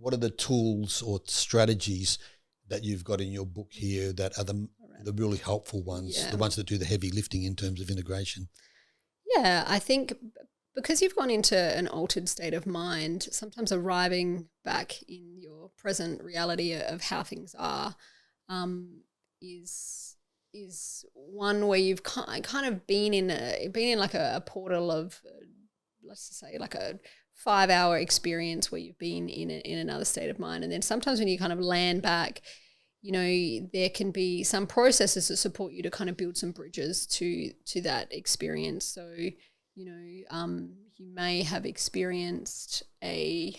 what are the tools or strategies that you've got in your book here that are the really helpful ones, the ones that do the heavy lifting in terms of integration? Yeah, I think because you've gone into an altered state of mind, sometimes arriving back in your present reality of how things are is one where you've kind of been in like a portal of let's just say like a 5-hour experience where you've been in another state of mind, and then sometimes when you kind of land back, you know, there can be some processes that support you to kind of build some bridges to that experience. So, you know, you may have experienced you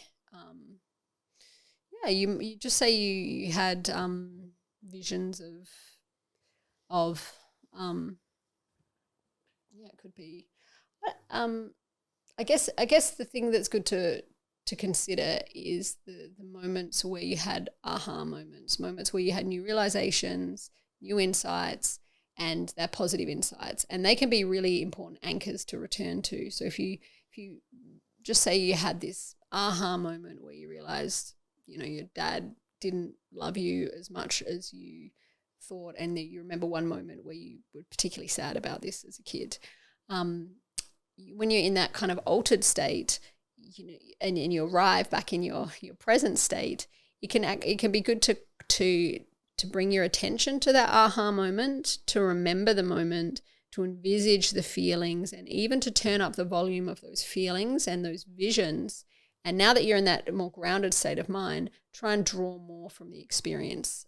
just say you had visions of it could be. I guess the thing that's good to consider is the moments where you had aha moments where you had new realizations, new insights, and they're positive insights, and they can be really important anchors to return to. So if you just say you had this aha moment where you realized, you know, your dad didn't love you as much as you thought, and that you remember one moment where you were particularly sad about this as a kid, when you're in that kind of altered state, you know, and you arrive back in your present state, it can be good to bring your attention to that aha moment, to remember the moment, to envisage the feelings, and even to turn up the volume of those feelings and those visions. And now that you're in that more grounded state of mind, try and draw more from the experience.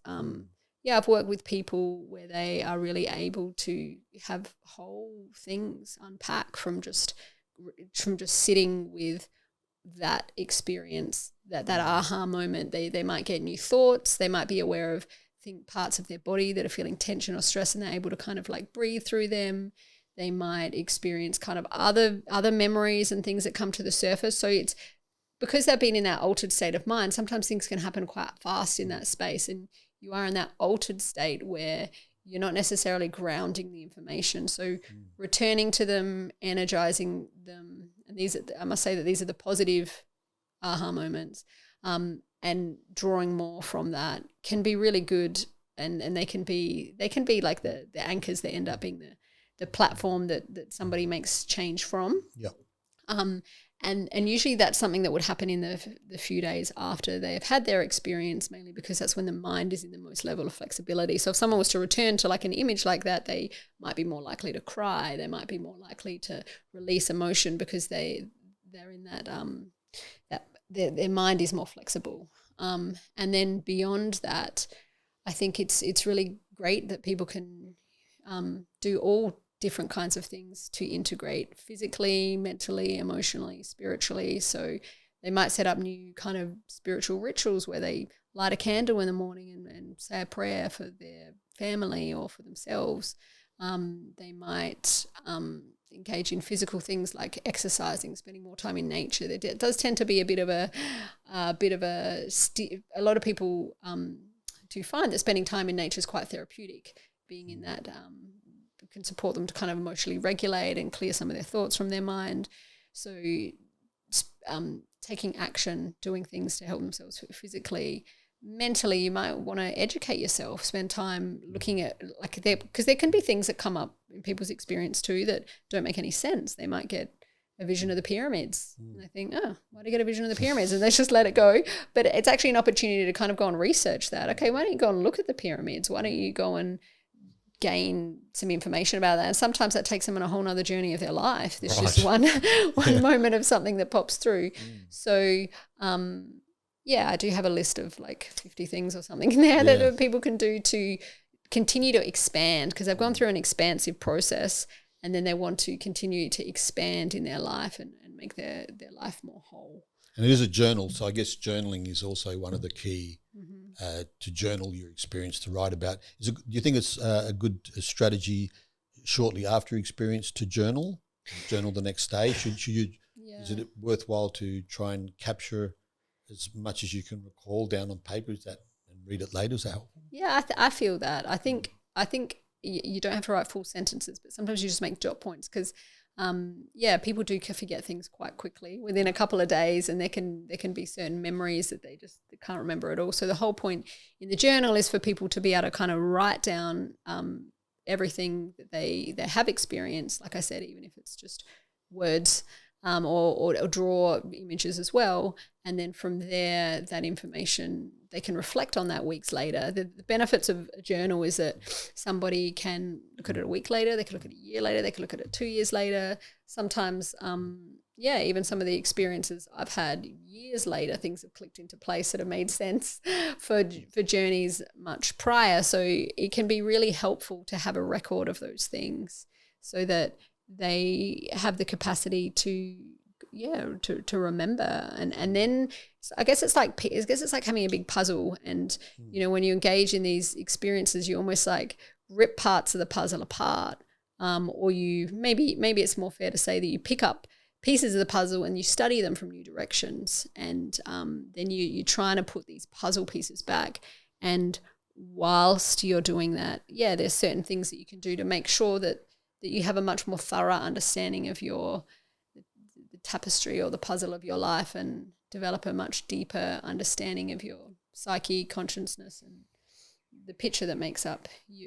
I've worked with people where they are really able to have whole things unpack from just sitting with that experience, that aha moment. They might get new thoughts. They might be aware of parts of their body that are feeling tension or stress, and they're able to kind of like breathe through them. They might experience kind of other memories and things that come to the surface. So it's because they've been in that altered state of mind, sometimes things can happen quite fast in that space, and you are in that altered state where you're not necessarily grounding the information. So returning to them, energizing them, and I must say that these are the positive aha moments, and drawing more from that can be really good, and they can be like the anchors that end up being the platform that somebody makes change from. Yeah. And usually that's something that would happen in the few days after they have had their experience, mainly because that's when the mind is in the most level of flexibility. So if someone was to return to like an image like that, they might be more likely to cry. They might be more likely to release emotion because they're in that their mind is more flexible. And then beyond that, I think it's really great that people can do all different kinds of things to integrate physically, mentally, emotionally, spiritually. So they might set up new kind of spiritual rituals where they light a candle in the morning and say a prayer for their family or for themselves. They might engage in physical things like exercising, spending more time in nature. There does tend to be a lot of people do find that spending time in nature is quite therapeutic. Being in that can support them to kind of emotionally regulate and clear some of their thoughts from their mind. So taking action, doing things to help themselves physically. Mentally, you might want to educate yourself, spend time looking at because there can be things that come up in people's experience too that don't make any sense. They might get a vision of the pyramids and they think, why do you get a vision of the pyramids? And they just let it go. But it's actually an opportunity to kind of go and research that. Okay, why don't you go and look at the pyramids? Why don't you go and gain some information about that? And sometimes that takes them on a whole nother journey of their life. There's just one moment of something that pops through. So I do have a list of like 50 things or something in there that people can do to continue to expand, because they've gone through an expansive process and then they want to continue to expand in their life and make their life more whole. And it is a journal, so I guess journaling is also one of the key to journal your experience, to write about. Do you think it's a good strategy shortly after experience to journal the next day? Should you? Yeah. Is it worthwhile to try and capture as much as you can recall down on paper? Is that, and read it later? Is that helpful? Yeah, I feel that. I think you don't have to write full sentences, but sometimes you just make dot points, because people do forget things quite quickly within a couple of days, and there can be certain memories that they can't remember at all. So the whole point in the journal is for people to be able to kind of write down everything that they have experienced, like I said, even if it's just words, or draw images as well. And then from there, that information, they can reflect on that weeks later. The benefits of a journal is that somebody can look at it a week later, they can look at it a year later, they can look at it 2 years later. Sometimes, even some of the experiences I've had years later, things have clicked into place that have made sense for journeys much prior. So it can be really helpful to have a record of those things so that they have the capacity to remember, and then I guess it's like having a big puzzle, and when you engage in these experiences, you almost like rip parts of the puzzle apart, or you maybe it's more fair to say that you pick up pieces of the puzzle and you study them from new directions, and then you're trying to put these puzzle pieces back. And whilst you're doing that, there's certain things that you can do to make sure that you have a much more thorough understanding of the tapestry or the puzzle of your life, and develop a much deeper understanding of your psyche, consciousness, and the picture that makes up you.